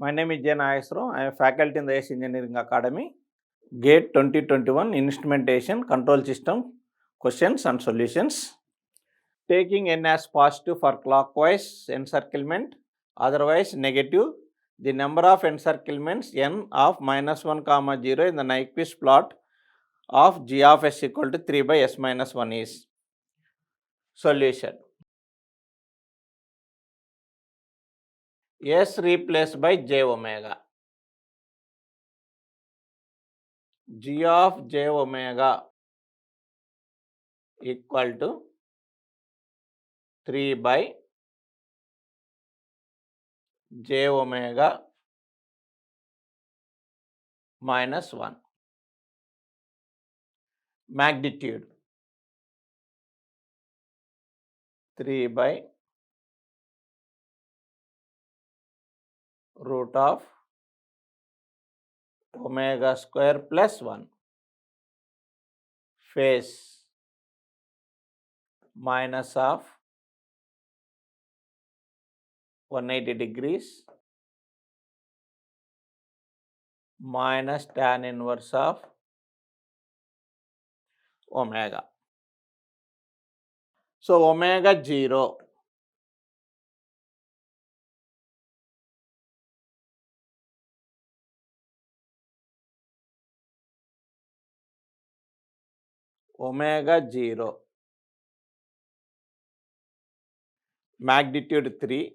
My name is J. Nageswaram. I am faculty in the AS Engineering Academy. GATE 2021 Instrumentation Control System Questions and Solutions. Taking n as positive for clockwise encirclement, otherwise negative, the number of encirclements n of -1, 0 in the Nyquist plot of g of s equal to 3 by s minus 1 is. Solution. S replaced by j omega. G of j omega equal to 3 by j omega minus 1. Magnitude 3 by root of omega square plus 1. Phase minus of 180 degrees minus tan inverse of omega. So omega 0. Omega 0. Magnitude 3.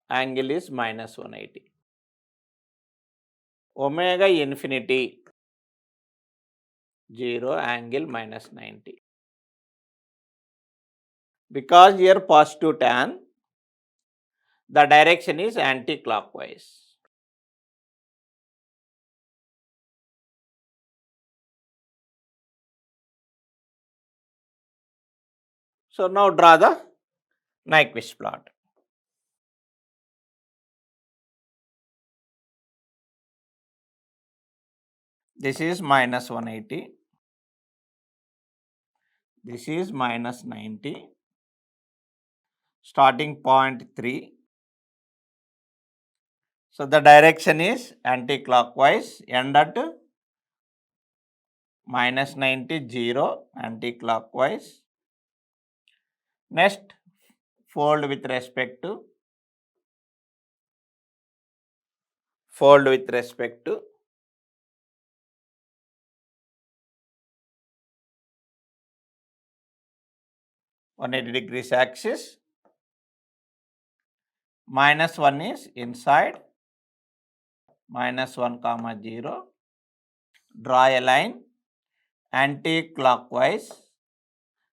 Angle is minus 180. Omega infinity 0, angle minus 90. Because here positive tan, the direction is anti-clockwise. So now draw the Nyquist plot. This is minus 180. This is minus 90. Starting point 3. So the direction is anti-clockwise. End at minus 90, 0, anti-clockwise. Next, fold with respect to 180 degrees axis. Minus 1 is inside. Minus 1, 0. Draw a line anti-clockwise.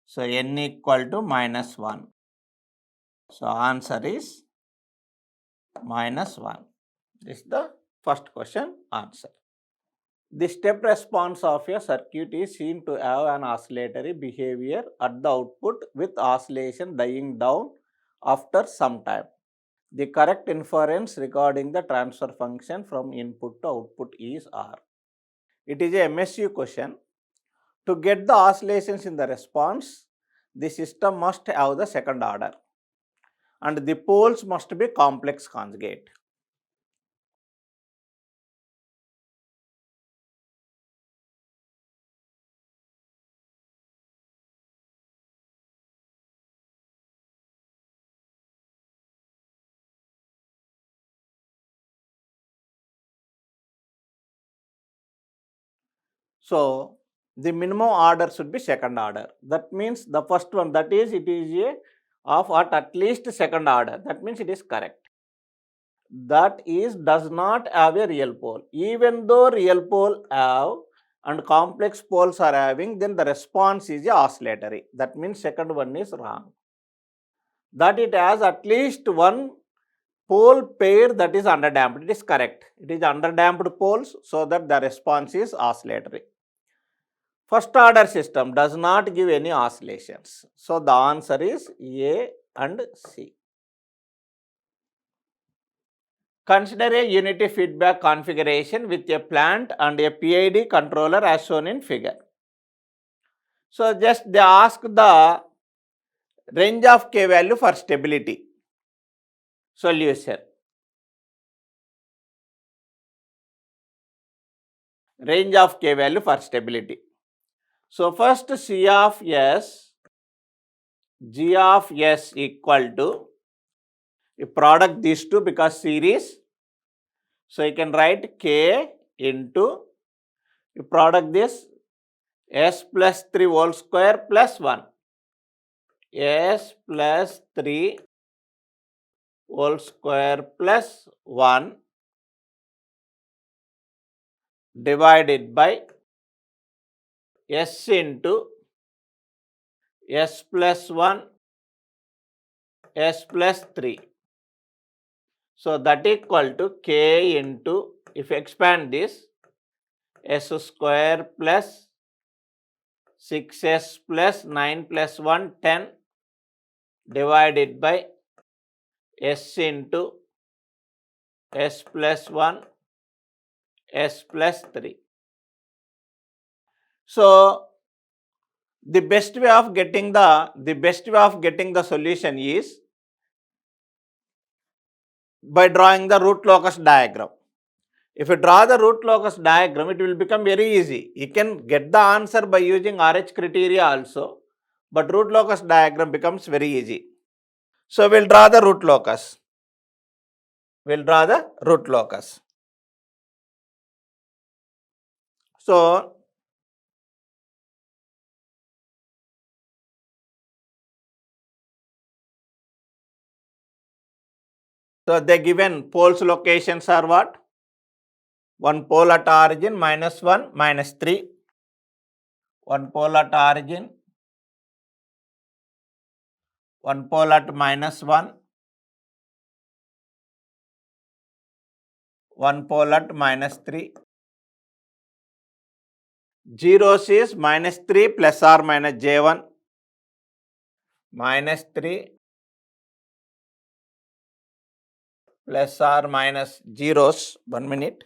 So n equal to minus 1. So answer is minus 1. This is the first question answer. The step response of a circuit is seen to have an oscillatory behavior at the output with oscillation dying down after some time. The correct inference regarding the transfer function from input to output is R. It is a MSU question. To get the oscillations in the response, the system must have the second order and the poles must be complex conjugate. So the minimum order should be second order. That means the first one, that is it is a of at least second order. That means it is correct. That is does not have a real pole. Even though real pole have and complex poles are having, then the response is a oscillatory. That means second one is wrong. That it has at least one pole pair that is underdamped. It is correct. It is underdamped poles, so that the response is oscillatory. First order system does not give any oscillations. So the answer is A and C. Consider a unity feedback configuration with a plant and a PID controller as shown in figure. So just they ask the range of K value for stability. Solution. range of k value for stability. So first C of S, G of S equal to, you product these two because series, so you can write k into, you product this S plus 3 whole square plus 1, S plus 3 whole square plus 1 divided by S into S plus 1, S plus 3. So that equal to k into, if you expand this, S square plus 6s plus 9 plus 1, 10 divided by S into S plus 1, S plus 3. So the best way of getting the solution is by drawing the root locus diagram. If you draw the root locus diagram, it will become very easy. You can get the answer by using RH criteria also, but root locus diagram becomes very easy. So we'll draw the root locus. So they given poles locations are what? One pole at origin -1, -3. One pole at origin, one pole at -1, one pole at -3. Zeros is -3 plus or minus J1, -3 plus or minus zeros, 1 minute.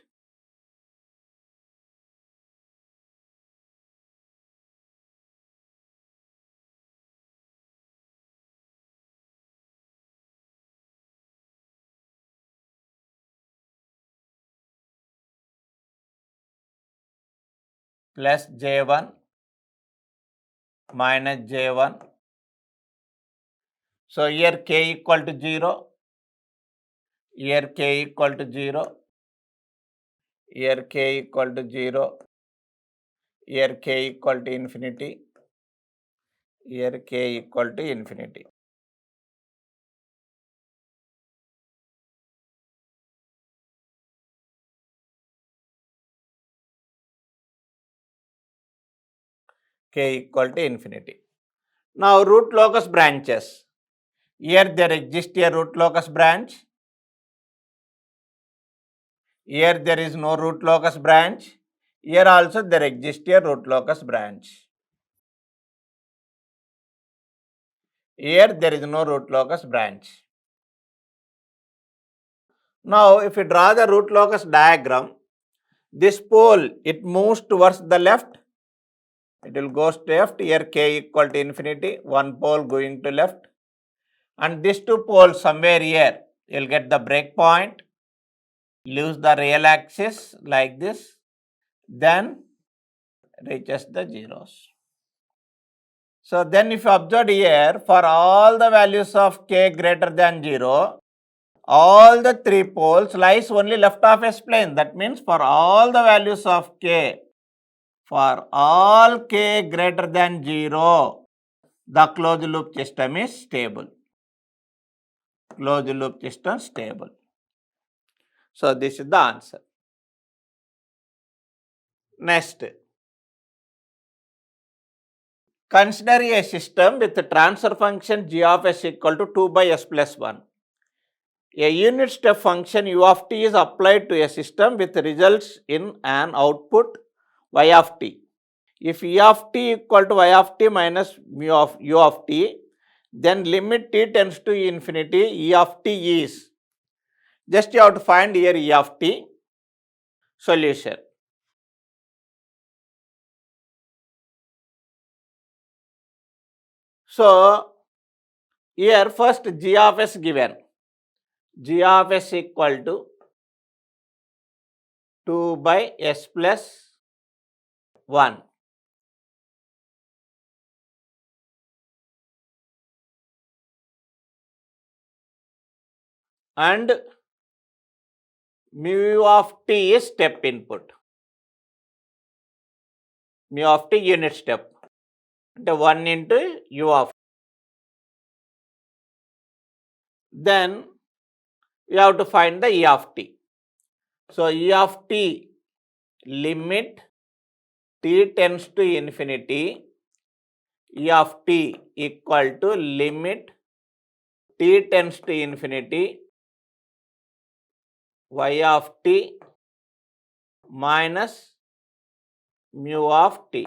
Plus J1 minus J1. So here k equal to 0, here k equal to 0, here k equal to 0, here k equal to infinity, here k equal to infinity. K equal to infinity. Now root locus branches. Here there exists a root locus branch. Here there is no root locus branch. Here also there exists a root locus branch. Here there is no root locus branch. Now if you draw the root locus diagram, this pole, it moves towards the left. It will go left. Here k equal to infinity. One pole going to left. And these two poles somewhere here, you will get the break point. Leaves the real axis like this. Then reaches the zeros. So then if you observe here, for all the values of k greater than 0, all the three poles lies only left of S plane. That means for all the values of k, for all k greater than 0, the closed loop system is stable. Closed loop system stable. So this is the answer. Next, consider a system with the transfer function g of s equal to 2 by s plus 1. A unit step function u of t is applied to a system with results in an output y of t. If e of t equal to y of t minus mu of u of t, then limit t tends to infinity, e of t is. Just you have to find here e of t. Solution. So here first g of s given. G of s equal to 2 by s plus 1. And mu of t is step input. Mu of t unit step. అంటే 1 into u of. Then you have to find the e of t. So e of t limit t tends to infinity, e of t equal to limit t tends to infinity y of t minus mu of t.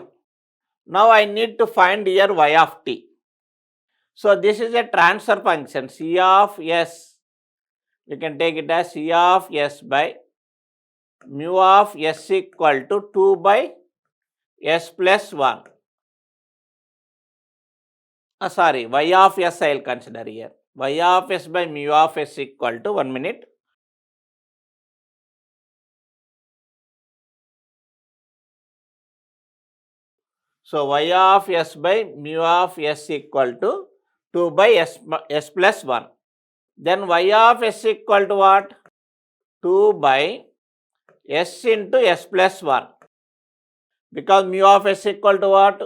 Now I need to find here y of t. So this is a transfer function, c of s. You can take it as c of s by mu of s equal to 2 by s plus 1. Sorry, y of s I will consider here. Y of s by mu of s equal to, 1 minute. So y of s by mu of s equal to 2 by s plus 1. Then y of s equal to what? 2 by s into s plus 1. Because mu of s equal to what?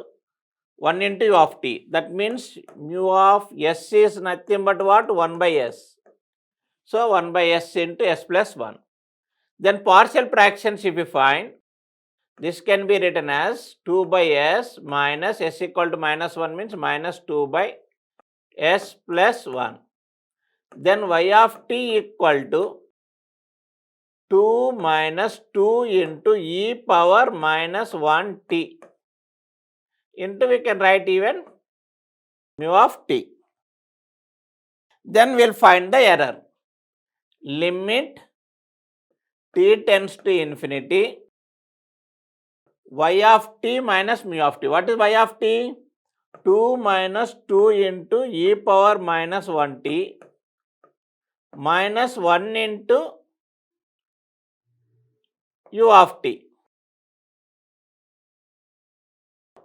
1 into u of t. That means mu of s is nothing but what? 1 by s. So 1 by s into s plus 1. Then partial fractions if you find, this can be written as 2 by s minus s equal to minus 1 means minus 2 by s plus 1. Then y of t equal to 2 minus 2 into e power minus 1 t. Into we can write even mu of t. Then we will find the error. Limit t tends to infinity y of t minus mu of t. What is y of t? 2 minus 2 into e power minus 1 t minus 1 into u of t.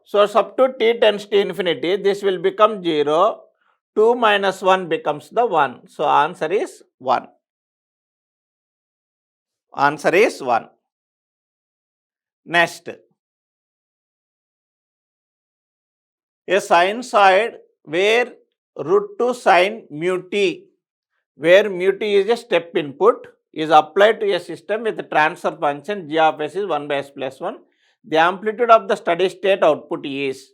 So substitute t tends to infinity, this will become 0. 2 minus 1 becomes the 1. So answer is 1. Answer is 1. Next, a sinusoid where root 2 sine mu t, where mu t is a step input, is applied to a system with a transfer function g of s is 1 by s plus 1. The amplitude of the steady state output is.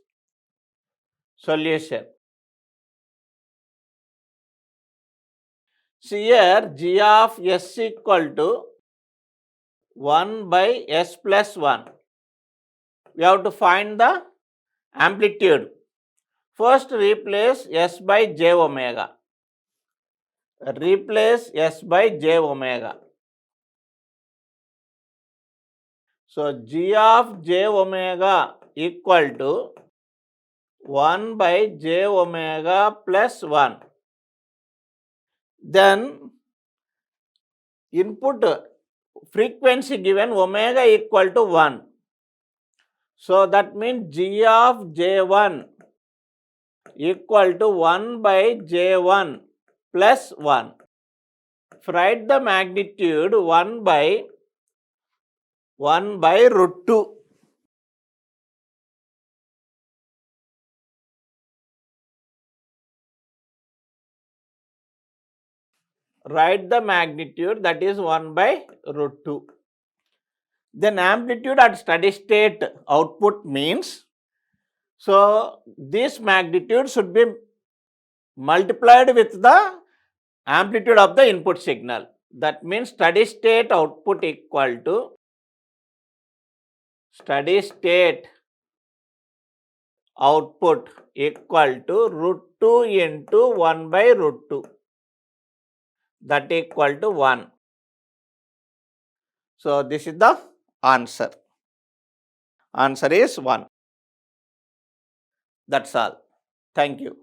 Solution. See here, g of s equal to 1 by s plus 1. We have to find the amplitude. First replace s by j omega. Replace s by j omega. So g of j omega equal to 1 by j omega plus 1. Then input frequency given omega equal to 1. So that means g of j1 equal to 1 by j1 plus 1. Write the magnitude 1 by root 2. Write the magnitude, that is 1 by root 2. Then amplitude at steady state output means, so this magnitude should be multiplied with the amplitude of the input signal. That means steady state output equal to steady state output equal to root 2 into 1 by root 2. That equal to 1. So this is the answer. Answer is 1. That's all. Thank you.